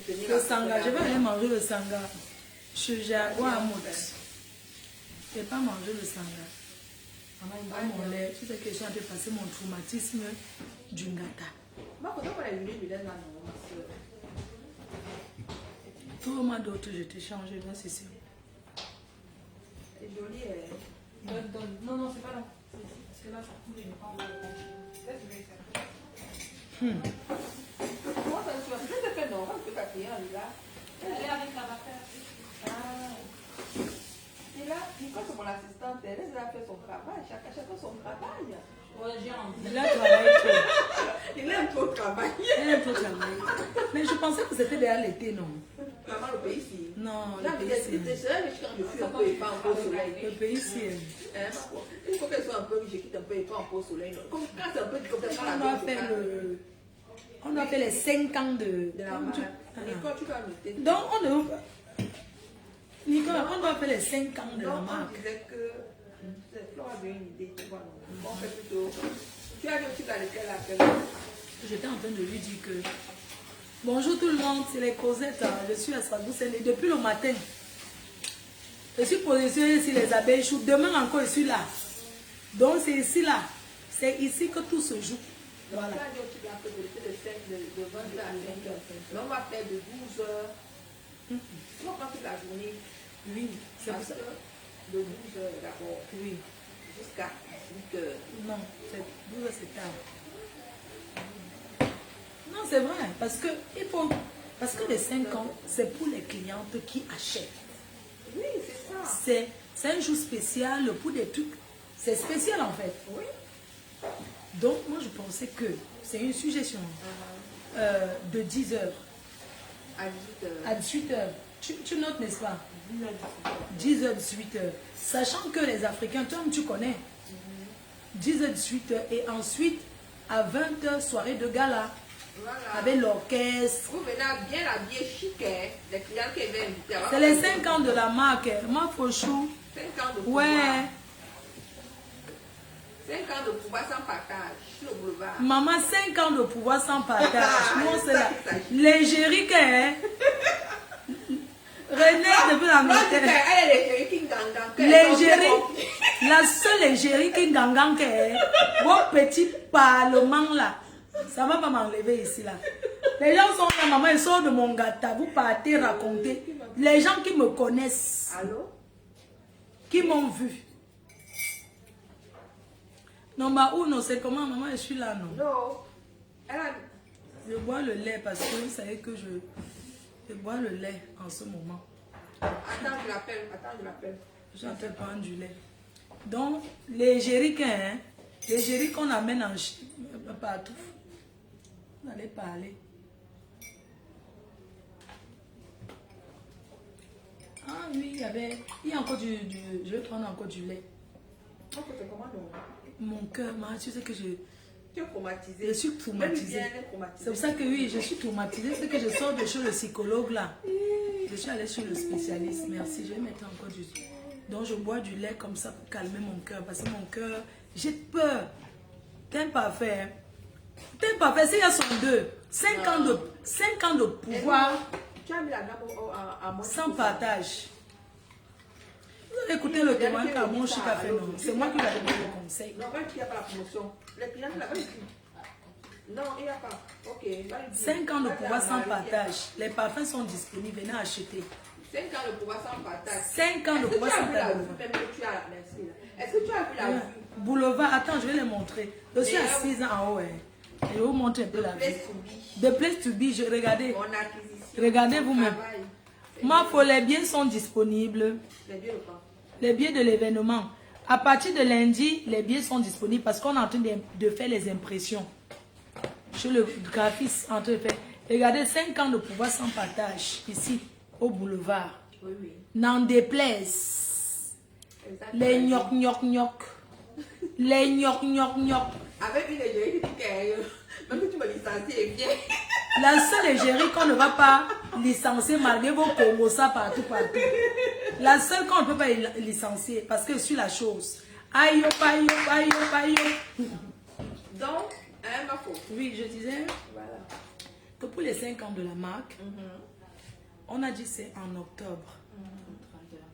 tenir Le sanga, je vais aller manger le sanga. Chez Jaguar à Mout. Je ne vais pas manger le sanga. Maman, il va mon lait. Tu sais que je suis en train de passer mon traumatisme du ngata. Tout le monde d'autre, je t'ai changé, là, c'est sûr. C'est joli. Donne. Non, non, c'est pas là. Parce que là, ça coule et pas en Comment ça se passe? Je te fais normal que ta cliente est là. Elle est avec la vapeur. Ah. Et là, Nicole, c'est mon assistante. Elle a fait son travail. Chacun son travail. Ouais, j'ai envie. Il a travaillé trop. Il aime trop travailler. Elle aime trop travailler. Mais je pensais que c'était derrière l'été, non? Maman, le pays ici. Non, Là, le mais pays c'est ici. vrai, je suis un peu et pas un peu au soleil. Le pays ici. Il faut qu'elle soit un peu, je quitte un peu et pas un peu au soleil. Comme quand c'est un peu comme ça, On doit faire les 5 ans de la marque. Nicole, tu vas noter. Donc, Nicole, on doit faire les 5 ans de la Donc, marque. on disait que Flore avait une idée, tu vois, non. On fait plutôt. Tu as dit aussi dans lequel appel. J'étais en train de lui dire que bonjour tout le monde, c'est les Cosettes. Hein. Je suis à Strasbourg, depuis le matin. Je suis positionnée sur les abeilles chou. Demain encore, je suis là. Donc, c'est ici là. C'est ici que tout se joue. Voilà. Tu as dit aussi un peu de 20 à 5 heures. Mais on va faire de 12 heures. On va prendre toute la journée. Oui, c'est pour Parce ça. que de 12 heures d'abord. Oui. Jusqu'à 8 heures. Non, c'est 12 heures, c'est tard. Non, c'est vrai. Parce que les 5 ans, c'est pour les clientes qui achètent. Oui, c'est ça. C'est un jour spécial pour des trucs. C'est spécial en fait. Oui. Donc, moi, je pensais que c'est une suggestion de 10 heures À 18 heures. à 18 heures. Tu notes, n'est-ce pas? 10 heures, 18 heures. Sachant que les Africains, toi, tu connais. 10 heures, 18 heures. Et ensuite, à 20 heures, soirée de gala. Voilà. Avec l'orchestre. Vous venez bien habillé chic, hein. Les clients qui viennent inviter. C'est les 5 ans de la marque. Moi, Fauchou. 5 ans de pouvoir. Ouais. 5 ans de pouvoir sans partage sur le boulevard. Maman, 5 ans de pouvoir sans partage. Nous, c'est là. L'égérie hein. René depuis l'Angleterre. Elle est l'égérie qui gangan. L'égérie. La seule égérie qui gangan est. Vos petits parlements là. Ça ne va pas m'enlever ici là. Les gens sont là, maman, ils sortent de mon gâteau. Vous partez raconter. Les gens qui me connaissent. Allô? Qui m'ont vu. Non, bah où non, c'est comment maman, je suis là, non? Non. Elle a... Je bois le lait parce que vous savez que je bois le lait en ce moment. Attends, je l'appelle. Je suis en train de prendre du lait. Donc, les géricains, hein, les gériques qu'on amène en Chine, partout. Vous allez parler. Ah oui, il y a encore je vais prendre encore du lait. Mon cœur, tu sais que Tu es traumatisée. je suis traumatisée. C'est pour ça que oui, je suis traumatisée. C'est que je sors de chez le psychologue là. Je suis allée chez le spécialiste. Merci, je vais mettre encore du lait. Donc je bois du lait comme ça pour calmer mon cœur. Parce que mon cœur, j'ai peur. T'es parfait. Hein? T'es parfait, c'est il y a son 2. 5 ans de pouvoir Tu as mis la gamme à moi. sans partage. Vous avez écouté le témoin qu'à mon chic a fait, non? C'est moi qui lui ai donné le conseil. Non, il n'y a pas la promotion. Les clients ne l'ont pas ici. Non, il n'y a pas. Ok. 5 ans de pouvoir sans partage. Les parfums sont disponibles. Venez acheter. 5 ans de pouvoir sans partage. 5 ans de pouvoir sans partage. Est-ce que tu as vu la vue? Boulevard, attends, je vais les montrer. Je suis assise en haut. Hein. Je vais vous montrer un peu la vue. The place to be, regardez. Mon acquisition. Regardez vous-même. Ma folle, les billets sont disponibles. Les billets de quoi? Les billets de l'événement. À partir de lundi, les billets sont disponibles parce qu'on est en train de faire les impressions. Chez le graphiste, en train de faire. Regardez, 5 ans de pouvoir sans partage, ici, au boulevard. Oui, oui. N'en déplaise. Les gnoc. Les gnoc. Avec une égérie qui dit même que tu me licencies, bien. La seule égérie qu'on ne va pas licencier malgré vos Congosa partout. La seule qu'on ne peut pas licencier parce que je suis la chose. Aïe. Donc, hein, ma faute. Oui, je disais Voilà. que pour les 5 ans de la marque, on a dit c'est en octobre.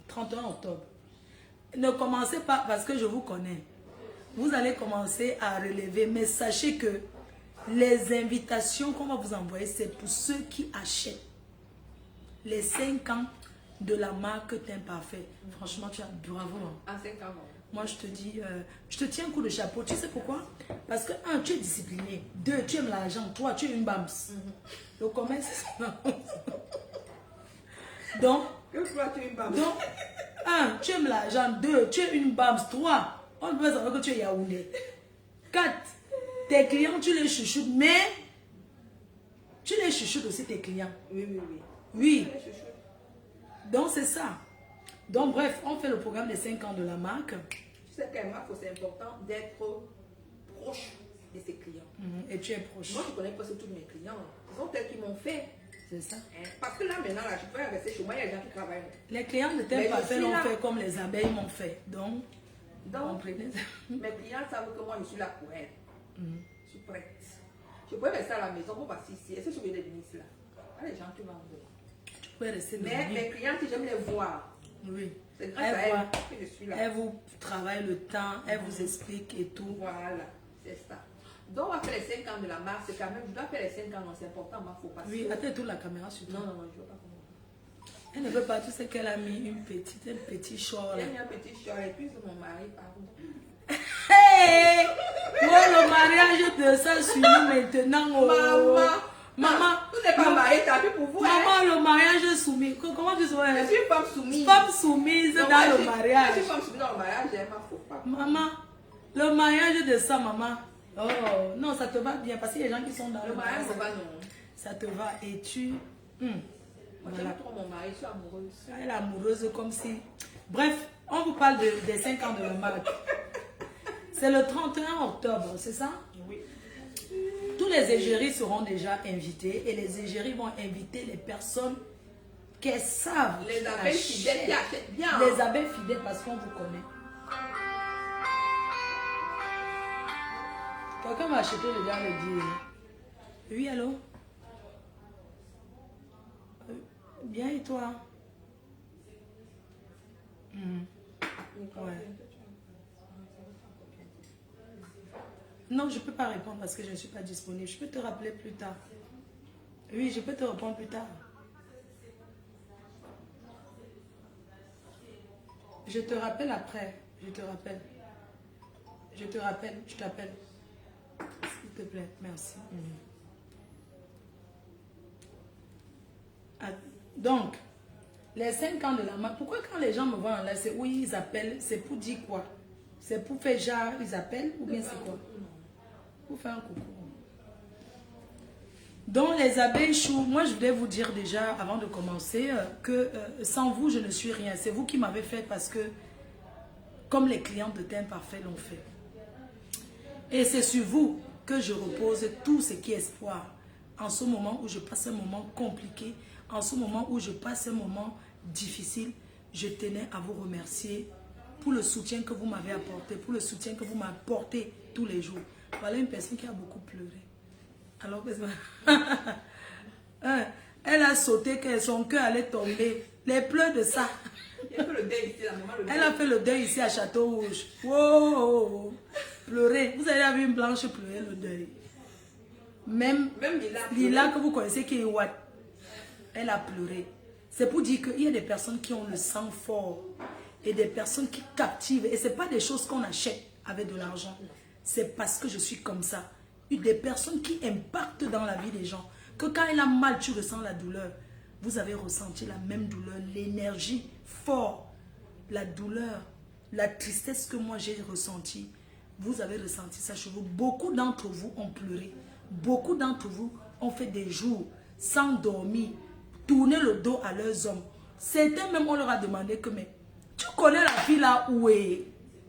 31 octobre. Ne commencez pas parce que je vous connais. Vous allez commencer à relever, mais sachez que les invitations qu'on va vous envoyer, c'est pour ceux qui achètent les 5 ans de la marque Teint Parfait. Franchement, tu as bravo. En 5 ans. Moi, je te dis, je te tiens un coup de chapeau. Tu sais pourquoi? Parce que, 1, tu es discipliné. 2, tu aimes l'argent. 3, tu es une bams. Le commerce, donc, 1, tu aimes l'argent. 2, tu es une bams. 3, on peut savoir que tu es Yaoundé. 4, tes clients, tu les chouchoutes, mais tu les chouchoutes aussi, tes clients. Oui. Donc, c'est ça. Donc, bref, on fait le programme des 5 ans de la marque. Tu sais qu'à Marco, c'est important d'être proche de ses clients. Et tu es proche. Moi, je connais pas tous mes clients. Ce sont elles qui m'ont fait. C'est ça. Parce que là, maintenant, là, je peux rester chez moi, il y a des gens qui travaillent. Les clients de Teint Parfait l'ont fait comme les abeilles m'ont fait. Donc mes clients savent que moi, je suis là pour elles. Je suis prête. Je peux rester à la maison pour passer ici. Est-ce que je vais devenir là? Il y a des gens qui vont me voir. Tu peux rester mais mes clients, j'aime les voir. Oui. C'est grâce à elles que je suis là. Elle vous travaille le temps, elle vous explique et tout. Voilà, c'est ça. Donc, on va faire les 5 ans de la marque. C'est quand même, je dois faire les 5 ans, c'est important, il faut passer. Oui, attends, tourne la caméra sur toi. Non, je ne veux pas qu'on... Elle ne veut pas, tu sais qu'elle a mis un petit short. Elle a mis un petit short et puis mon mari, pardon. Hey! Moi, le mariage de ça sur nous maintenant. Maman, vous n'êtes pas mariée, t'as vu pour vous. Maman, le mariage est soumis. Comment tu vois? Je suis une femme soumise. Femme soumise dans le mariage. Je suis femme soumise dans le mariage, j'aime ma faux pas. Maman, le mariage de ça, maman. Oh, non, ça te va bien parce qu'il y a des gens qui sont dans le mariage. Ça va, non. Ça te va et tu... Moi, voilà. j'aime trop mon mari, je suis amoureuse. Elle est amoureuse comme si... Bref, on vous parle des 5 ans de la marque. C'est le 31 octobre, c'est ça? Oui. Tous les égéries seront déjà invités et les égéries vont inviter les personnes qu'elles savent. Les abeilles fidèles qui achètent bien. Les abeilles fidèles parce qu'on vous connaît. Quelqu'un va acheter déjà le dire. Oui, allô? Bien et toi? Ouais. Non, je ne peux pas répondre parce que je ne suis pas disponible. Je peux te rappeler plus tard. Oui, je peux te répondre plus tard. Je te rappelle après. Je te rappelle. Je te rappelle. Je t'appelle. S'il te plaît. Merci. Donc, les 5 ans de la marque. Pourquoi quand les gens me voient en live, c'est où ils appellent? C'est pour dire quoi? C'est pour faire genre, ils appellent ou bien c'est quoi? Pour faire un coucou. Donc les abeilles chou, moi je voulais vous dire déjà avant de commencer que sans vous je ne suis rien. C'est vous qui m'avez fait parce que comme les clients de Teint Parfait l'ont fait. Et c'est sur vous que je repose tout ce qui est espoir. En ce moment où je passe un moment compliqué, en ce moment où je passe un moment difficile, je tenais à vous remercier pour le soutien que vous m'avez apporté, pour le soutien que vous m'apportez tous les jours. Voilà une personne qui a beaucoup pleuré. Alors que elle a sauté, que son cœur allait tomber. Les pleurs de ça. Elle a fait le deuil ici à Château Rouge. Wow, pleurer. Vous avez vu une blanche pleurer le deuil. Même Lila que vous connaissez qui est Watt, elle a pleuré. C'est pour dire qu'il y a des personnes qui ont le sang fort et des personnes qui captivent. Et ce n'est pas des choses qu'on achète avec de l'argent. C'est parce que je suis comme ça. Des personnes qui impactent dans la vie des gens. Que quand il a mal, tu ressens la douleur. Vous avez ressenti la même douleur, l'énergie forte, la douleur, la tristesse que moi j'ai ressentie. Vous avez ressenti ça chez vous. Beaucoup d'entre vous ont pleuré. Beaucoup d'entre vous ont fait des jours sans dormir, tourner le dos à leurs hommes. Certains même, on leur a demandé que, mais tu connais la fille là où est?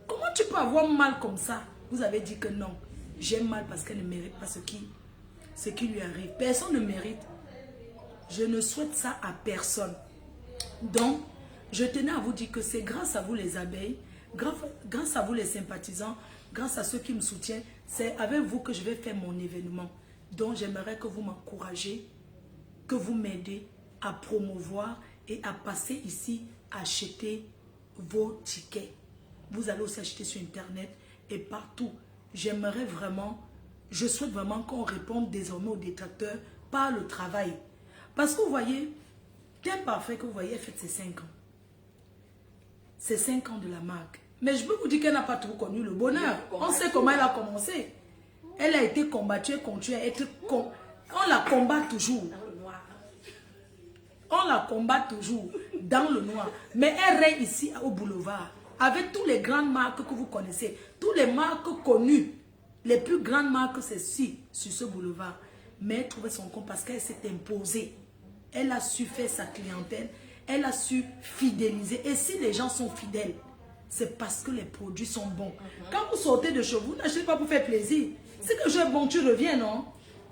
Comment tu peux avoir mal comme ça? Vous avez dit que non, j'ai mal parce qu'elle ne mérite pas ce qui lui arrive. Personne ne mérite. Je ne souhaite ça à personne. Donc, je tenais à vous dire que c'est grâce à vous les abeilles, grâce à vous les sympathisants, grâce à ceux qui me soutiennent, c'est avec vous que je vais faire mon événement. Donc, j'aimerais que vous m'encouragez, que vous m'aidez à promouvoir et à passer ici, acheter vos tickets. Vous allez aussi acheter sur Internet et partout. J'aimerais vraiment, je souhaite vraiment qu'on réponde désormais aux détracteurs par le travail. Parce que vous voyez, Teint Parfait que vous voyez, elle fait ses 5 ans. C'est 5 ans de la marque. Mais je peux vous dire qu'elle n'a pas trop connu le bonheur. On sait comment elle a commencé. Elle a été combattue, elle continue à être... On la combat toujours. On la combat toujours dans le noir. Mais elle règne ici au boulevard. Avec toutes les grandes marques que vous connaissez. Toutes les marques connues. Les plus grandes marques, c'est ici, sur ce boulevard. Mais elle trouvait son compte parce qu'elle s'est imposée. Elle a su faire sa clientèle. Elle a su fidéliser. Et si les gens sont fidèles, c'est parce que les produits sont bons. Quand vous sortez de chez vous, n'achetez pas pour faire plaisir. C'est que je suis bon, tu reviens, non?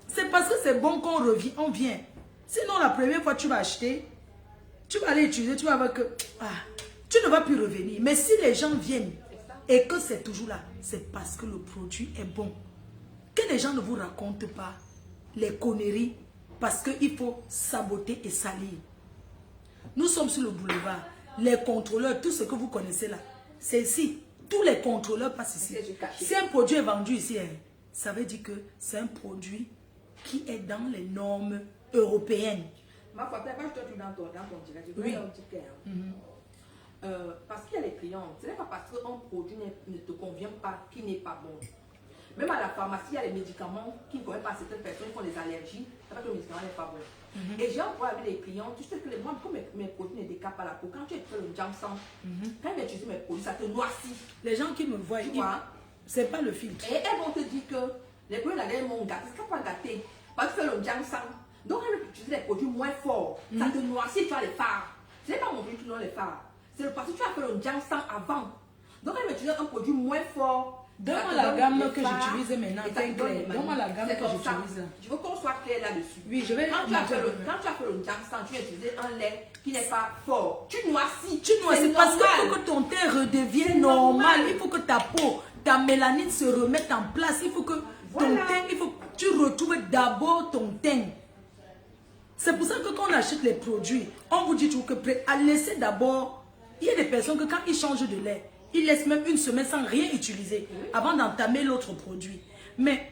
C'est parce que c'est bon qu'on revient, on vient. Sinon, la première fois, tu vas acheter, tu vas aller utiliser, tu vas voir que tu ne vas plus revenir. Mais si les gens viennent et que c'est toujours là, c'est parce que le produit est bon. Que les gens ne vous racontent pas les conneries parce qu'il faut saboter et salir. Nous sommes sur le boulevard. Les contrôleurs, tout ce que vous connaissez là, c'est ici. Tous les contrôleurs passent ici. Si un produit est vendu ici, ça veut dire que c'est un produit qui est dans les normes européennes. Ma foi, moi je te dis dans ton direct, oui. Parce qu'il y a les clients, ce n'est pas parce qu'un produit ne te convient pas qu'il n'est pas bon. Même à la pharmacie, il y a les médicaments qui ne conviennent pas à certaines personnes qui ont des allergies, ça fait que le médicament n'est pas bon. Et j'ai envoyé avec les clients, tu sais que moi, comme mes produits ne décapent pas la peau, quand tu fais le Jamsan, quand tu utilises mes produits, ça te noircit. Les gens qui me voient, c'est pas le filtre. Et elles vont te dire que les produits là, m'ont gâté, c'est pas gâté, parce que tu fais le Jamsan. Donc, quand tu utilises les produits moins forts, ça te noircit, tu as les fards. Ce n'est pas mon produit qui donne les fards, c'est parce que tu as fait le Jamsan avant. Donc, elle utilise un produit moins fort. Donne-moi la gamme que j'utilise maintenant. Donne-moi la gamme que j'utilise. Je veux qu'on soit clair là-dessus. Oui, je vais. Quand tu as fait le Jamsan, tu as utilisé un lait qui n'est pas fort. Tu noircis. C'est parce qu'il faut que ton teint redevienne normal. Il faut que ta peau, ta mélanine se remette en place. Il faut que ton teint, il faut que tu retrouves d'abord ton teint. C'est pour ça que quand on achète les produits, on vous dit toujours que laissez d'abord. Il y a des personnes que quand ils changent de lait, ils laissent même une semaine sans rien utiliser avant d'entamer l'autre produit. Mais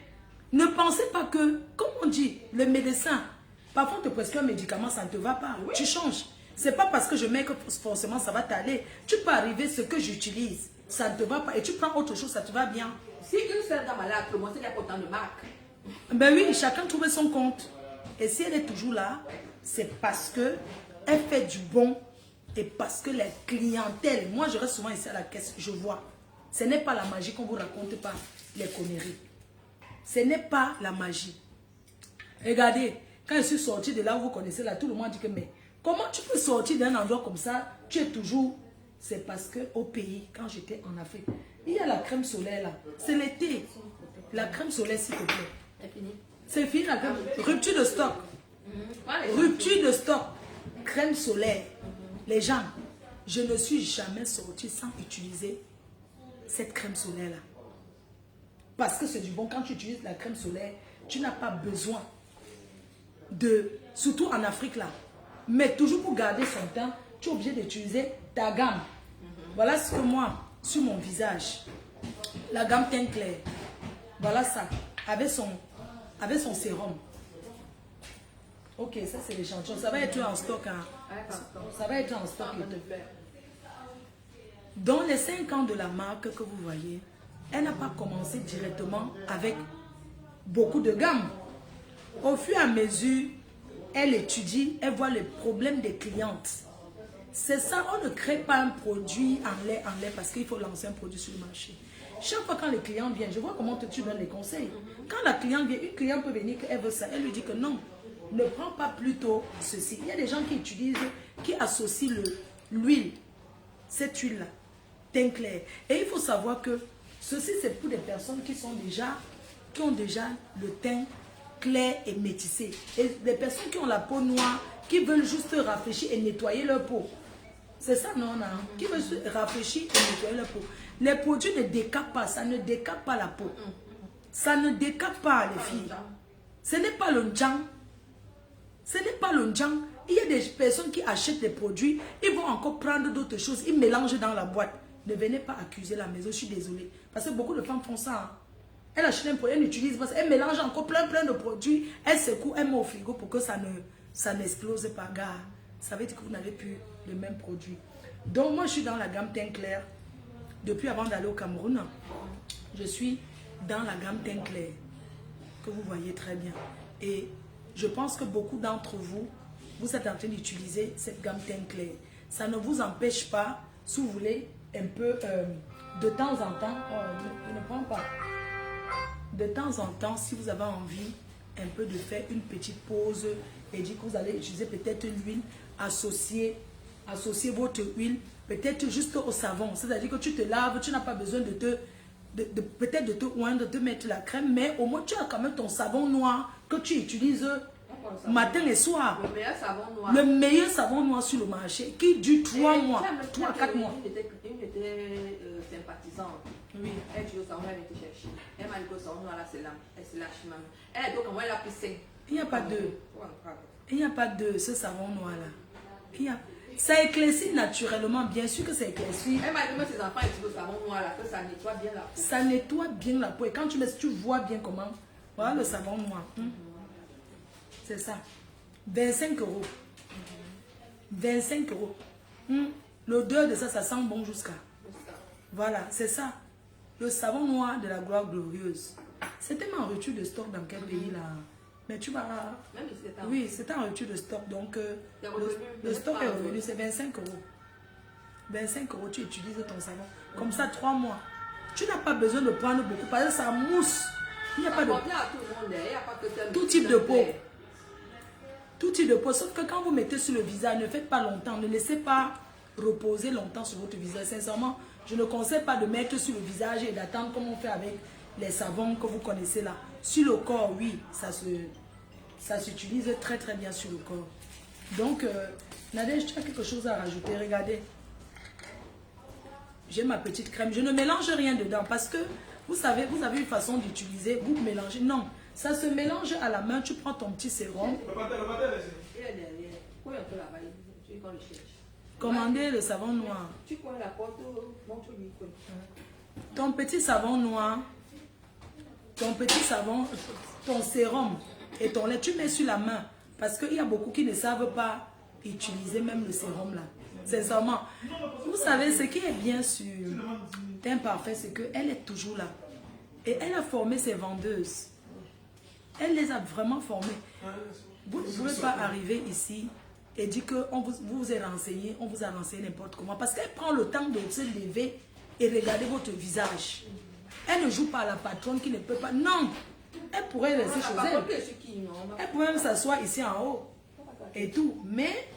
ne pensez pas que, comme on dit, le médecin, parfois on te prescrit un médicament, ça ne te va pas. Tu changes. C'est pas parce que je mets que forcément ça va t'aller. Tu peux arriver, ce que j'utilise, ça ne te va pas. Et tu prends autre chose, ça te va bien. Si une seule dame a pour moi, c'est qu'il y a autant de marques. Ben oui, chacun trouve son compte. Et si elle est toujours là, c'est parce qu'elle fait du bon. Et parce que la clientèle, moi je reste souvent ici à la caisse, je vois. Ce n'est pas la magie qu'on ne vous raconte pas, les conneries. Ce n'est pas la magie. Regardez, quand je suis sortie de là où vous connaissez, là, tout le monde dit que, mais comment tu peux sortir d'un endroit comme ça, tu es toujours... C'est parce qu'au pays, quand j'étais en Afrique, il y a la crème solaire là. C'est l'été. La crème solaire, s'il te plaît. C'est fini. C'est fini la crème. Rupture de stock. Rupture de stock. Crème solaire. Les gens, je ne suis jamais sortie sans utiliser cette crème solaire là. Parce que c'est du bon, quand tu utilises la crème solaire, tu n'as pas besoin de, surtout en Afrique là, mais toujours pour garder son teint, tu es obligé d'utiliser ta gamme. Voilà ce que moi, sur mon visage, la gamme teint clair, voilà ça, avec son sérum. Ok, ça c'est l'échantillon. Ça va être en stock. Hein. Ça va être en stock. Dans les 5 ans de la marque que vous voyez, elle n'a pas commencé directement avec beaucoup de gammes. Au fur et à mesure, elle étudie, elle voit les problèmes des clientes. C'est ça, on ne crée pas un produit en lait parce qu'il faut lancer un produit sur le marché. Chaque fois quand les clients viennent, je vois comment tu donnes les conseils. Quand la cliente vient, une cliente peut venir, elle veut ça, elle lui dit que non. Ne prends pas plutôt ceci. Il y a des gens qui utilisent, qui associent l'huile, cette huile-là, teint clair. Et il faut savoir que ceci, c'est pour des personnes qui ont déjà le teint clair et métissé. Et des personnes qui ont la peau noire, qui veulent juste rafraîchir et nettoyer leur peau. C'est ça, non, non? Qui veulent juste rafraîchir et nettoyer leur peau. Les produits ne décapent pas, ça ne décape pas la peau. Ça ne décape pas, les filles. Ce n'est pas le ndjang. Ce n'est pas le ndjang. Il y a des personnes qui achètent des produits, ils vont encore prendre d'autres choses, ils mélangent dans la boîte. Ne venez pas accuser la maison, je suis désolée. Parce que beaucoup de femmes font ça. Hein. Elle achète un produit, elle n'utilise pas ça, elle mélange encore plein de produits, elle secoue, elle met au frigo pour que ça n'explose pas. Gars, ça veut dire que vous n'avez plus le même produit. Donc moi je suis dans la gamme teint clair. Depuis avant d'aller au Cameroun, je suis dans la gamme teint clair. Que vous voyez très bien. Et je pense que beaucoup d'entre vous, vous êtes en train d'utiliser cette gamme teint clair. Ça ne vous empêche pas, si vous voulez, un peu de temps en temps, je ne prends pas. De temps en temps, si vous avez envie un peu de faire une petite pause et dire que vous allez utiliser peut-être l'huile, associer votre huile, peut-être juste au savon. C'est-à-dire que tu te laves, tu n'as pas besoin peut-être de te oindre, de mettre la crème, mais au moins tu as quand même ton savon noir que tu utilises matin et soir. Le meilleur savon noir. Le meilleur savon noir sur le marché qui dure 3 mois, 3 à 4 mois. Une était sympathisante. Oui. Elle dit au savon, elle vient te chercher. Elle m'a dit que le savon noir là, c'est lâche même. Elle a dit comment elle a pris 5. Il n'y a pas de. Il n'y a pas de ce savon noir là. Ça éclaircit naturellement, bien sûr que ça éclaircit. Elle m'a dit que ses enfants utilisent le savon noir là, que ça nettoie bien la peau. Ça nettoie bien la peau. Et quand tu mets, tu vois bien comment. Voilà le savon noir. C'est ça. 25 €. 25 €. L'odeur de ça, ça sent bon jusqu'à. Voilà, c'est ça. Le savon noir de la gloire glorieuse. C'était en rupture de stock dans quel pays là? Mais tu vas... Même ici, oui, c'était en rupture de stock. Donc, le stock est revenu. C'est 25 €. 25 €, tu utilises ton savon. Comme ça, 3 mois. Tu n'as pas besoin de prendre beaucoup parce que ça mousse. Il n'y a pas de... Tout type de peau. Tout type de peau. Sauf que quand vous mettez sur le visage, ne faites pas longtemps. Ne laissez pas reposer longtemps sur votre visage. Sincèrement, je ne conseille pas de mettre sur le visage et d'attendre comme on fait avec les savons que vous connaissez là. Sur le corps, oui, ça s'utilise très très bien sur le corps. Donc, Nadège, tu as quelque chose à rajouter? Regardez. J'ai ma petite crème. Je ne mélange rien dedans parce que, vous savez, vous avez une façon d'utiliser. Vous mélangez. Non, ça se mélange à la main. Tu prends ton petit sérum. Commandez le savon noir. Ton petit savon noir. Ton petit savon, ton sérum et ton lait, tu mets sur la main. Parce qu'il y a beaucoup qui ne savent pas utiliser même le sérum là. Sincèrement. Vous savez, ce qui est bien sur Teint Parfait, c'est qu'elle est toujours là. Et elle a formé ses vendeuses. Elle les a vraiment formées. Vous ne pouvez pas arriver ici et dire que vous a renseigné, on vous a renseigné n'importe comment. Parce qu'elle prend le temps de se lever et regarder votre visage. Elle ne joue pas à la patronne qui ne peut pas. Non! Elle pourrait rester chez elle. Elle pourrait même s'asseoir ici en haut. Et tout. Mais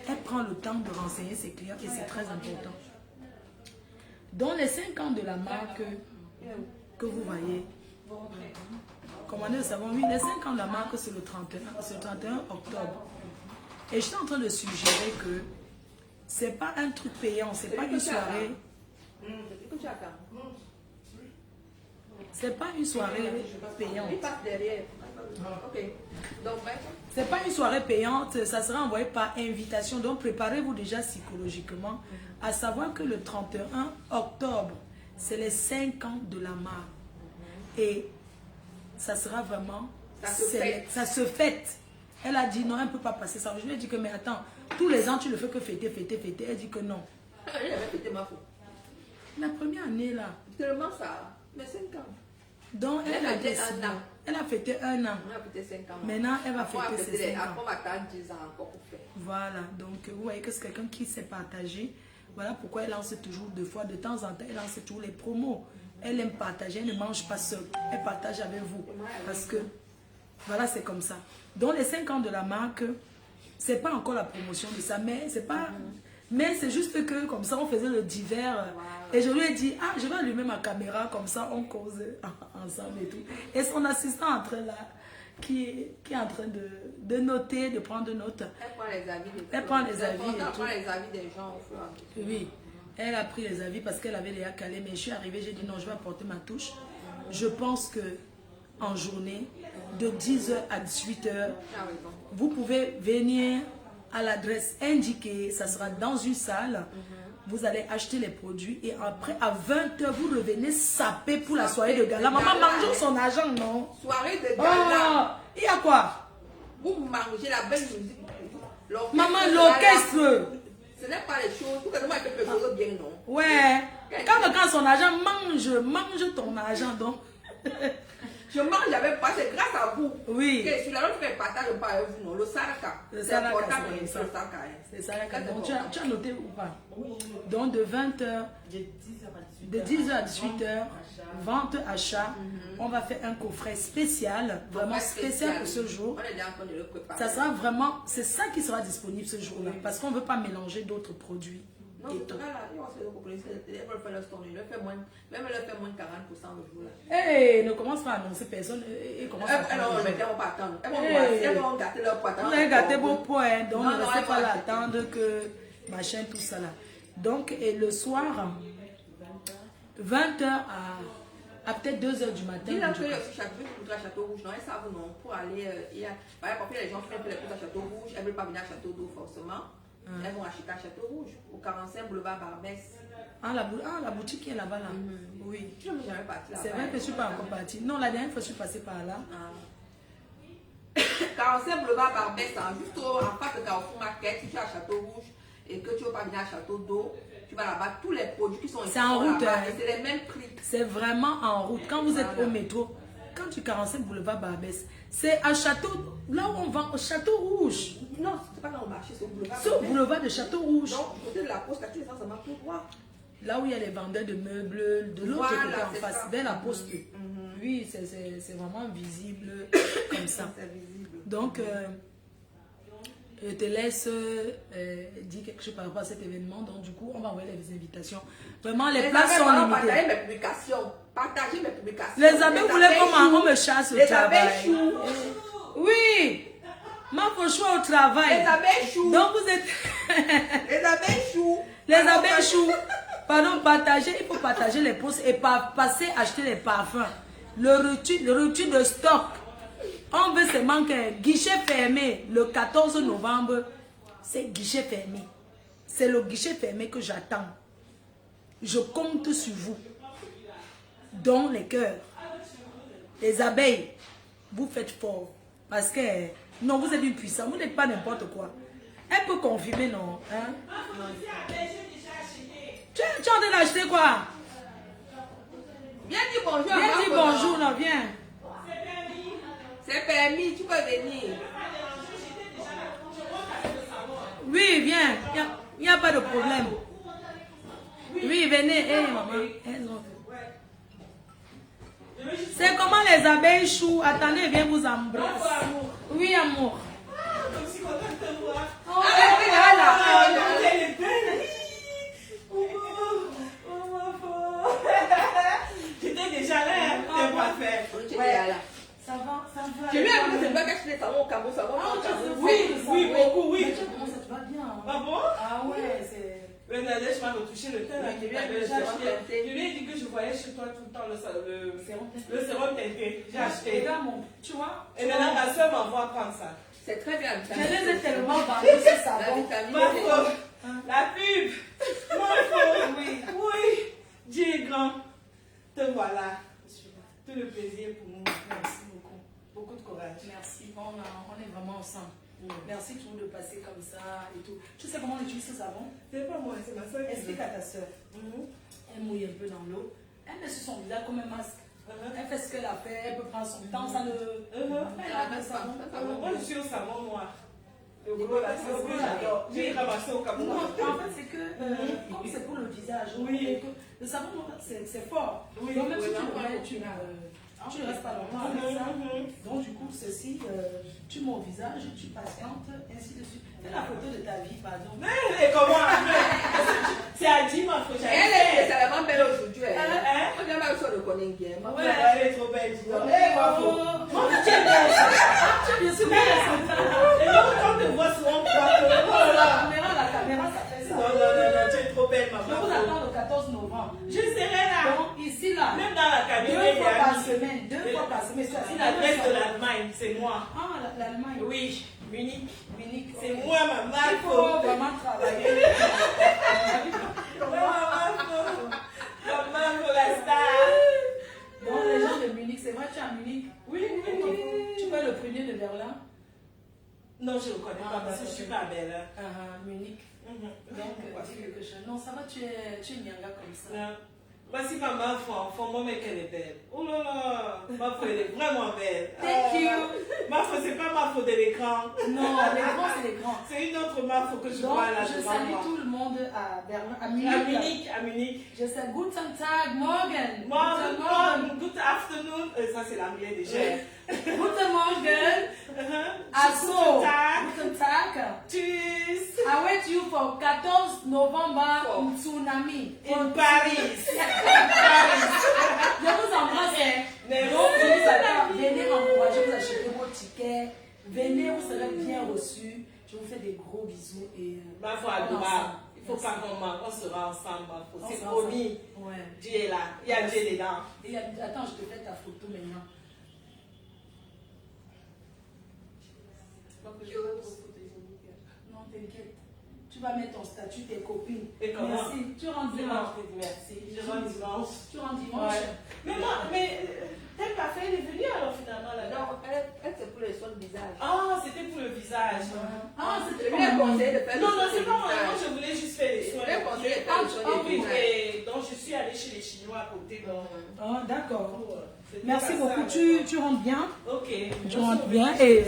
elle prend le temps de renseigner ses clients et c'est très important. Dans les 5 ans de la marque que vous voyez, commandez le savon. Oui, les 5 ans de la marque, c'est le 31 octobre. Et je suis en train de suggérer que c'est pas un truc payant, c'est pas une soirée. C'est pas une soirée payante. C'est pas une soirée payante, ça sera envoyé par invitation. Donc préparez-vous déjà psychologiquement à savoir que le 31 octobre, c'est les 5 ans de la marque. Et ça sera vraiment... Ça se fête. Elle a dit non, elle ne peut pas passer ça. Je lui ai dit que mais attends, tous les ans tu ne fais que fêter. Elle dit que non. Elle avait fêté ma faute. La première année là. Tellement ça, mais 5 ans. Donc elle a fêté 1 an. Elle a fêté 1 an. Elle a fêté 5 ans. Maintenant elle va fêter ses 5 ans. Après on va attendre 10 ans encore pour faire. Voilà, donc vous voyez que c'est quelqu'un qui sait partager. Voilà pourquoi elle lance toujours 2 fois. De temps en temps, elle lance toujours les promos. Elle aime partager, elle ne mange pas seule. Elle partage avec vous. Parce que, voilà, c'est comme ça. Dans les 5 ans de la marque, c'est pas encore la promotion de ça, mais c'est pas... Mais c'est juste que, comme ça, on faisait le divers. Et je lui ai dit, ah, je vais allumer ma caméra, comme ça, on cause ensemble et tout. Et son assistant entre là, qui est en train de noter, de prendre note. Elle prend les avis des gens. Elle prend les avis et tout. Elle prend les avis des gens au fur et à mesure. Oui, elle a pris les avis parce qu'elle avait déjà calé. Mais je suis arrivée, j'ai dit non, je vais apporter ma touche. Je pense que en journée, de 10h à 18h. Ah oui, bon. Vous pouvez venir à l'adresse indiquée, ça sera dans une salle. Vous allez acheter les produits et après à 20h, vous revenez saper pour la soirée de gala. Maman mange son argent, non? Soirée de gala. Oh, il y a quoi? Vous mangez la belle musique. Maman, l'orchestre. Ce n'est pas les choses. Tout le monde peut préparer bien, non? Ouais. Quand son argent, mange ton argent, donc. Je mange avec pas, c'est grâce à vous. Oui. Que sur la route, je partage pas avec vous, non? Le saraka. C'est important, c'est le ça. saraka. C'est ça. Donc, tu as noté ou pas? Donc, de 20h, de 10h à 18h, vente, achat. On va faire un coffret spécial, vraiment spécial pour ce jour. On est déjà en train de le préparer. Ça sera vraiment, c'est ça qui sera disponible ce jour-là, parce qu'on ne veut pas mélanger d'autres produits. Non, Et c'est tout. vrai, là, ils vont se faire beaucoup. Ils vont faire leur story. Ils vont faire moins, même elle fait moins 40% le jour là. Hey, ne commence pas à annoncer personne et commence à Non, prendre. mais elles vont pas attendre. Hey. Elles vont gâter leur poids. Vous avez gâté vos points, donc Non, ne non, restez elles pas vont là à acheter. attendre que machin, tout ça là. Donc, et le soir, 20h à peut-être 2h du matin. Dis-leur en qu'il tout y a cas. aussi Château Rouge. Non, elles savent non. Pour aller, par exemple, les gens font les courses à Château Rouge. Elles ne veulent pas venir à Château d'eau forcément. Elles vont acheter à Château Rouge, au 45 boulevard Barbès. La boutique qui est là-bas, là. Oui. Je ne suis jamais partie là-bas. C'est vrai que je ne suis pas encore partie. Non, la dernière fois, je suis passée par là. 45 boulevard Barbès, juste en face de Carrefour Market, si tu es à Château Rouge et que tu ne veux pas venir à Château d'eau, tu vas là-bas, tous les produits qui sont ici C'est en sont route, là-bas, hein. et c'est les mêmes prix. C'est vraiment en route. Quand vous êtes Voilà. au métro, quand tu 45 boulevard Barbès, c'est à Château, là où on vend au Château Rouge. Non, c'est pas dans le marché, c'est au boulevard C'est au Barbès. boulevard de Château Rouge. Non, du côté de la poste, là, tu descends seulement tout droit. Là où il y a les vendeurs de meubles, de l'autre Voilà, côté en c'est face, ça. vers la poste. Oui, c'est vraiment visible comme ça. C'est visible. Donc, je te laisse dire quelque chose par rapport à cet événement. Donc, du coup, on va envoyer les invitations. Vraiment, les places sont Partagez limitées. mes publications. Partagez mes publications. Les amis voulaient comment on me chasse au Les travail. abeilles choux. Oui, ma choix au travail. Les abeilles choux. Donc, vous êtes... Les abeilles choux. Les abeilles choux. Pardon, partager, il faut partager les posts et passer acheter les parfums. Le retour de stock. On veut seulement que guichet fermé le 14 novembre. C'est guichet fermé. C'est le guichet fermé que j'attends. Je compte sur vous. Dans les cœurs. Les abeilles, vous faites fort. Parce que, non, vous êtes une puissance. Vous n'êtes pas n'importe quoi. Elle peut confirmer, non? Hein? Tu es en train d'acheter quoi? Viens dire bonjour. Viens dire bonjour, non, viens. C'est permis, tu peux venir. Oui, viens. Il n'y a pas de problème. Oui, venez. Hey, maman. C'est comment les abeilles choux. Attendez, viens vous embrasser. Oui, amour. Oh, là. J'étais déjà là, hein. T'es pas fait. Ça va, ça va. Je lui ai dit que c'est pas caché les salons au Cameroun, ça va au Cameroun. Oui, beaucoup, oui. Mais tu commences, tu vas bien. Hein? Ah bon? Ah ouais, c'est... Le Nadège m'a retouché le teint là. Oui, Je lui ai dit que je voyais chez toi tout le temps le sérum teinté. J'ai acheté. Regarde mon... Tu vois? Et maintenant ma soeur m'envoie prendre ça. C'est très bien. Je les ai tellement vendus, ce savon. Ma faute. La pub. Ma faute. Oui. Oui. Dieu est grand. Te voilà. Tout le plaisir pour nous. Merci beaucoup. Beaucoup de courage. Merci, on est vraiment ensemble. Merci toujours de passer comme ça et tout. Tu sais comment on utilise ce savon? C'est pas moi, c'est ma soeur. Explique à ta soeur. Elle mouille un peu dans l'eau. Elle met sur son visage comme un masque. Elle fait ce qu'elle a fait, elle peut prendre son temps, ça ne... Moi je suis au savon noir. Le gros là, c'est ce que j'adore. J'ai ramassé au Cameroun. Non, en fait, c'est que, comme c'est pour le visage, Oui. le savon noir, c'est fort. Oui, donc, même si oui, tu le oui. mets, tu ne restes pas longtemps avec ça. Donc, du coup, ceci, tu mets au visage, tu patientes, ainsi de suite. Fais la photo de ta vie, pardon. Mais comment? C'est à dimanche que j'allais. Elle est spécialement belle aujourd'hui. Hein? On vient mal sur le connaît bien. Ouais, elle est trop belle, dis donc. Eh, bravo. Moi, tu es belle. Tu es bien Et donc, quand on te voit souvent, on croit que. Oh là. la caméra, ça fait ça. Non, non, non, non, tu es trop belle, Je vous maman. attends le 14 novembre. Je serai là. Donc, ici, là, Même dans la caméra, deux il y fois a par semaine, 2 fois par semaine. une adresse de l'Allemagne. l'Allemagne. Oui, Munich. Munich. C'est ok. moi, maman. Il faut vraiment travailler. Maman pour la star. Donc, les gens de Munich, c'est vrai, tu es à Munich? Oui, oui, Ok. oui. Tu vois le premier de Berlin? Non, je ne le connais pas parce que je ne suis pas belle. Munich. Donc, dis quelque chose. Non, ça va, tu es Nyanga comme ça. Non. Voici ma maman enfant, moi, mais qu'elle est belle. Oh là là, ma faute, elle est vraiment belle. Thank you. Ma faute, c'est pas ma faute de l'écran. Non, les grands, c'est les grands. C'est une autre ma faute que je Donc, vois là je devant salue moi. tout le monde à Berlin, à Munich. À Munich. Je salue Guten Tag, Morgen. Morgen, Guten Morgen. good afternoon. Ça, c'est l'anglais déjà. Guten Morgen. Guten Tag. Guten Tag. Tschüss. I wait you for 14 November tsunami. In Paris. Je vous embrasse. Merci. Donc, je vous attends. Venez m'encourager, vous achetez vos tickets. Venez, vous serez bien reçus. Je vous fais des gros bisous. Et, Ma foi, adorable. Il ne faut pas qu'on manque. On sera ensemble. C'est promis. Ouais. Dieu est là. Il y a Dieu dedans. Et attends, je te fais ta photo maintenant. Non, t'inquiète. Tu vas mettre ton statut, tes copines. Et comment? Merci. Tu rentres dimanche. Merci. Je rentre dimanche. Tu rentres dimanche. Ouais. Mais moi, tel café, elle est venue alors finalement là. Non, elle c'est pour les soins de visage. Ah, c'était pour le visage. Ah, Je c'était lui ai conseillé de faire Non, le non, soin c'est de pas moi. visage. Moi, je voulais juste faire les soins. Je lui ai conseillé de faire le soin de Oui, visage. et donc je suis allée chez les Chinois à côté. Donc, Ah, d'accord. c'était Merci pas beaucoup. ça, Tu rentres bien. Ok. Tu rentres bien. Et Ok.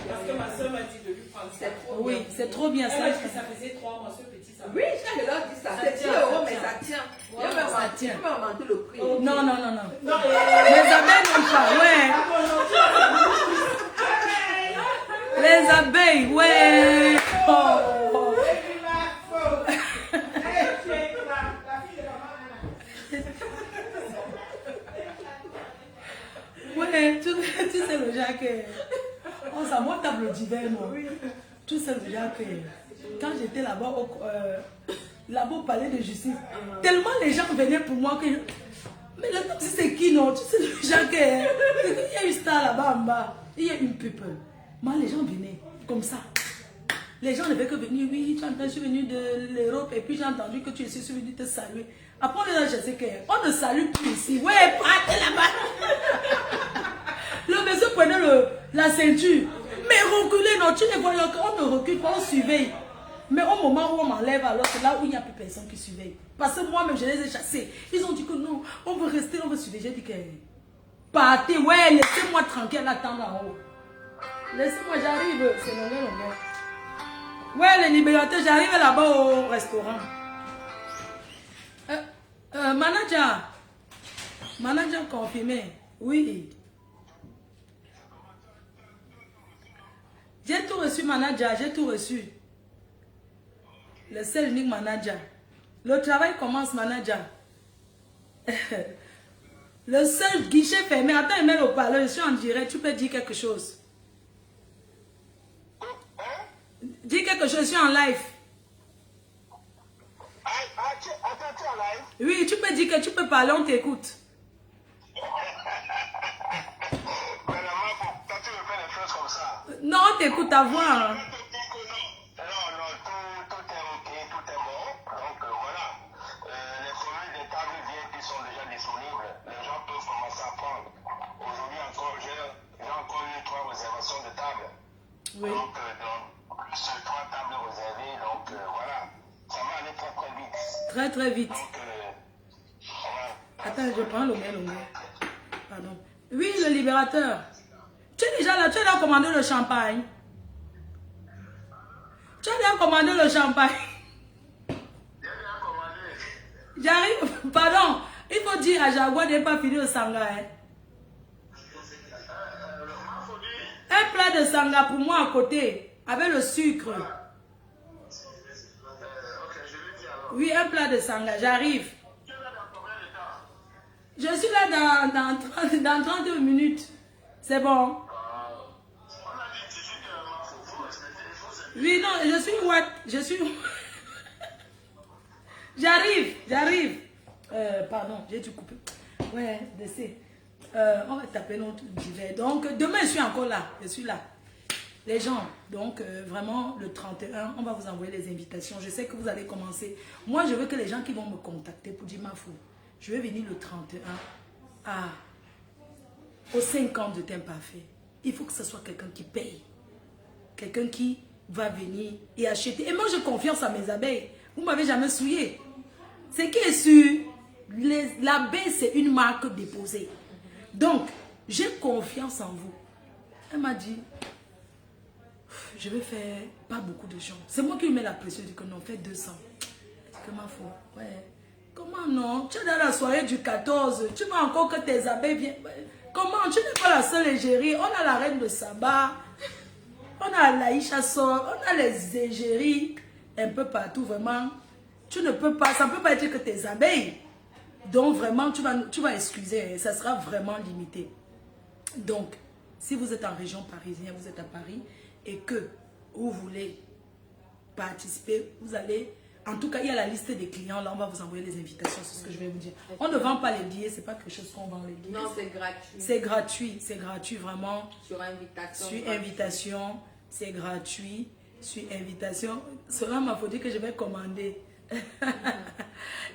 Parce que ma soeur m'a dit de lui prendre ça. oui, c'est trop bien Elle m'a ça. dit que ça faisait 3 mois, ce petit ça. Oui, je leur dis ça. Ça C'est 10 tient, euros, ça mais tient. ça tient. Ouais, ça tient. Je peux augmenter le prix. Ok. Non, non, non, non. Non, Les abeilles n'ont pas, ouais. Les abeilles, ouais. Oh. Ouais, tu sais déjà que... On s'en va table d'hiver, non? Tu sais déjà que... Quand j'étais là-bas, là-bas au palais de justice, tellement les gens venaient pour moi que... Mais le top, c'est qui, non? Tu sais déjà que... Il y a une star là-bas en bas. Il y a une people. Moi, les gens venaient comme ça. Les gens ne veulent que venir. Oui, tu entends, je suis venu de l'Europe et puis j'ai entendu que tu es venu te saluer. Après, on est là, je sais qu'on ne salue plus ici. Ouais, partez là-bas. Le monsieur prenait la ceinture. Mais reculez, non, tu ne vois pas, on ne recule pas, on surveille. Mais au moment où on m'enlève, alors c'est là où il n'y a plus personne qui surveille. Parce que moi-même, je les ai chassés. Ils ont dit que non, on veut rester, on veut surveiller. J'ai dit que partez, ouais, laissez-moi tranquille, attendre en haut. Laissez-moi, j'arrive. C'est longueur. Ouais, les libérateurs, j'arrive là-bas au restaurant. Manager confirmé. Oui. J'ai tout reçu, manager, j'ai tout reçu. Le seul unique manager. Le travail commence, manager. Le seul guichet fermé. Attends, il met le parleur, je suis en direct, tu peux dire quelque chose. Dis quelque chose, je suis en live. Attends, tu es en live? Oui, tu peux dire que tu peux parler, on t'écoute. Quand tu me fais des choses comme ça. Non, on t'écoute ta voix. Hein. Non, tout est ok, tout est bon. Donc voilà. Les formules des tables viennent qui sont déjà disponibles. Les gens peuvent commencer à prendre. Aujourd'hui encore, j'ai encore eu 3 réservations de tables. Oui. Donc, sur 3 tables réservées, donc voilà. Ça va aller très très vite. Très très vite. Donc, ouais. Attends, je prends le mail. Pardon. Oui, le libérateur. Tu es déjà là, tu es là commander le champagne. Tu as déjà commandé le champagne. J'arrive, pardon. Il faut dire à Jaguar de ne pas finir le sanga. Hein. Un plat de sanga pour moi à côté, avec le sucre. Oui, un plat de sanga, j'arrive. Je suis là dans 30 minutes. C'est bon. Oui, non, je suis what? Je suis... J'arrive. Pardon, j'ai dû couper. Ouais, laissez. On va taper notre divers. Donc, demain, je suis encore là. Je suis là. Les gens, donc vraiment le 31, on va vous envoyer les invitations. Je sais que vous allez commencer. Moi, je veux que les gens qui vont me contacter pour dire ma fou, je vais venir le 31 aux 5 ans de temps parfait. Il faut que ce soit quelqu'un qui paye. Quelqu'un qui va venir et acheter. Et moi, j'ai confiance à mes abeilles. Vous ne m'avez jamais souillé. Ce qui est sûr, l'abeille, c'est une marque déposée. Donc, j'ai confiance en vous. Elle m'a dit, je vais faire pas beaucoup de gens. C'est moi qui lui mets la pression. Je dis que non, fais 200. Que ma foi. Ouais. Comment non? Tu es dans la soirée du 14. Tu veux encore que tes abeilles viennent. Comment? Tu n'es pas la seule égérie. On a la reine de Saba. On a l'Aïcha Sor. On a les égéries un peu partout. Vraiment. Tu ne peux pas. Ça ne peut pas être que tes abeilles. Donc vraiment, tu vas excuser. Ça sera vraiment limité. Donc, si vous êtes en région parisienne, vous êtes à Paris et que vous voulez participer, vous allez... En tout cas, il y a la liste des clients. Là, on va vous envoyer les invitations. C'est ce que je vais vous dire. On ne vend pas les billets. C'est pas quelque chose qu'on vend les billets. Non, c'est gratuit. C'est gratuit. C'est gratuit, vraiment. Sur invitation. Sur invitation. C'est gratuit. Sur invitation. Cela m'a faut dire que je vais commander.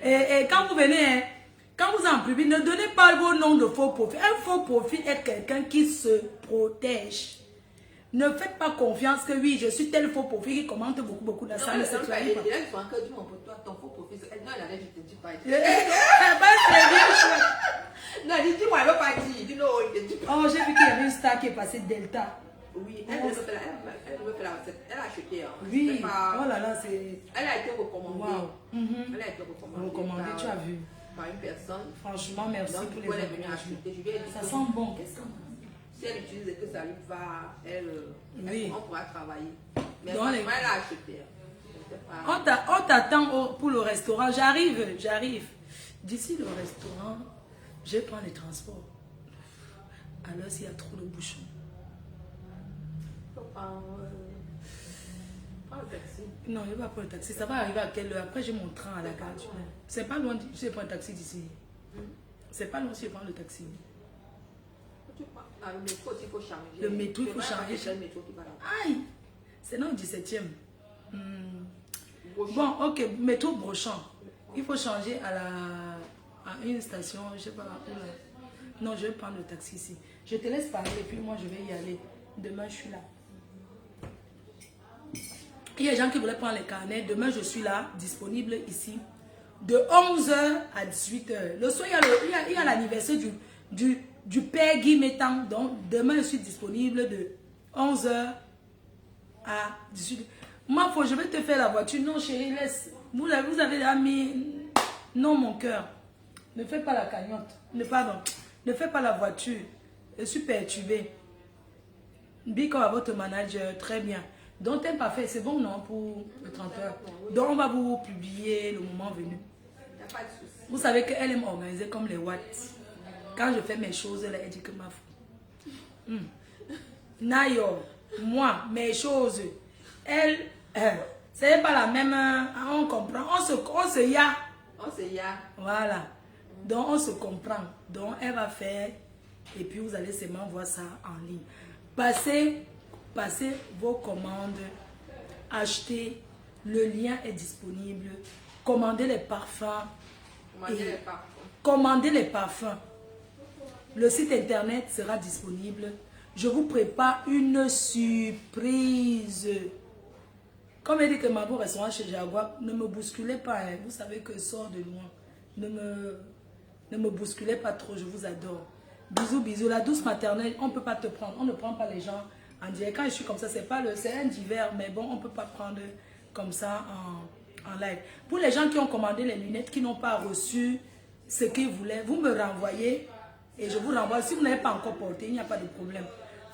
et quand vous venez, hein, quand vous en publiez, ne donnez pas vos noms de faux profils. Un faux profil est quelqu'un qui se protège. Ne faites pas confiance que oui, je suis tel faux profil qui commente beaucoup dans ça. Non, ton faux profil. Non, elle je te dis pas. Non, dis-moi, elle ne veut pas dire. Dis non, il te dit pas. Oh, j'ai vu qu'il y avait une star qui est passée Delta. Oui, elle veut faire la recette. Elle a acheté. Oui, oh là là, c'est... Elle a été recommandée. Wow. Elle a été recommandée. Tu as vu. Par une personne. Franchement, merci Donc, pour les elle est venue acheter. Ça sent bon. Qu'est-ce qu'on a? Si elle utilise et que ça lui va, oui. on pourra travailler. Mais dans les... elle a acheté. On t'attend pour le restaurant. J'arrive. D'ici le restaurant, je prends les transports. Alors s'il y a trop de bouchons. Prends le taxi. Non, je ne vais pas prendre le taxi. Ça va arriver à quelle heure? Après, j'ai mon train à la gare. C'est pas loin si je prends le taxi d'ici. C'est pas loin si je prends le taxi. Le métro, il faut changer. Le métro, il faut changer. Aïe! C'est dans le 17e. Bon, ok, métro Brochant. Il faut changer à une station, je ne sais pas où là. Non, je vais prendre le taxi ici. Je te laisse parler et puis moi je vais y aller. Demain, je suis là. Il y a des gens qui voulaient prendre les carnets. Demain, je suis là, disponible ici. De 11h à 18h. Le soir, il y a l'anniversaire du père Guy Métan. Donc, demain, je suis disponible de 11h à 18h. Moi, je vais te faire la voiture. Non, chérie, laisse. Vous avez déjà mis... Non, mon cœur. Ne fais pas la cagnotte. Pardon. Ne fais pas la voiture. Je suis perturbée. Biko à votre manager. Très bien. Donc, t'es pas fait. C'est bon, non, pour le 30h. Donc, on va vous publier le moment venu. Vous savez qu'elle aime organiser comme les Watts. Quand je fais mes choses, elle dit que ma fou. Nayo, moi, mes choses, elle, c'est pas la même. On comprend. On se ya. On se ya. Voilà. Donc, on se comprend. Donc, elle va faire. Et puis, vous allez seulement voir ça en ligne. Passez vos commandes. Achetez. Le lien est disponible. Commandez les parfums. Commandez les parfums. Le site internet sera disponible. Je vous prépare une surprise. Comme elle dit que ma beau restaurant chez Jaguar, ne me bousculez pas. Hein. Vous savez que je sors de loin. Ne me bousculez pas trop, je vous adore. Bisous, bisous. La douce maternelle, on ne peut pas te prendre. On ne prend pas les gens en direct. Quand je suis comme ça, c'est un divers, mais bon, on ne peut pas prendre comme ça en live. Pour les gens qui ont commandé les lunettes, qui n'ont pas reçu ce qu'ils voulaient, vous me renvoyez et je vous renvoie. Si vous n'avez pas encore porté, il n'y a pas de problème.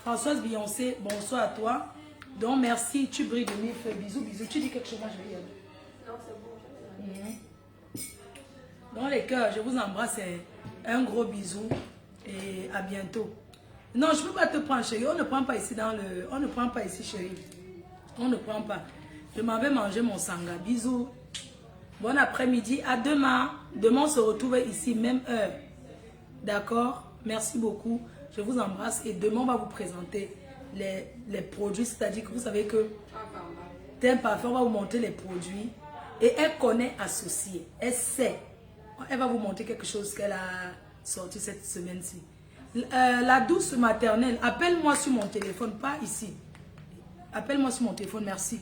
Françoise Beyoncé, bonsoir à toi. Donc merci, tu brilles de mille feux. Bisous, bisous. Tu dis quelque chose, moi je vais y aller. Non, c'est bon. Dans les cœurs, je vous embrasse. Un gros bisou et à bientôt. Non, je ne peux pas te prendre, chérie. On ne prend pas ici on ne prend pas ici, chérie. On ne prend pas. Je m'en vais manger mon sanga. Bisous. Bon après-midi. À demain. Demain, on se retrouve ici, même heure. D'accord? Merci beaucoup. Je vous embrasse. Et demain, on va vous présenter les produits, c'est-à-dire que vous savez que Thème Parfait, on va vous montrer les produits. Et elle connaît associé. Elle sait. Elle va vous montrer quelque chose qu'elle a sorti cette semaine-ci. La douce maternelle, appelle-moi sur mon téléphone, pas ici. Appelle-moi sur mon téléphone, merci.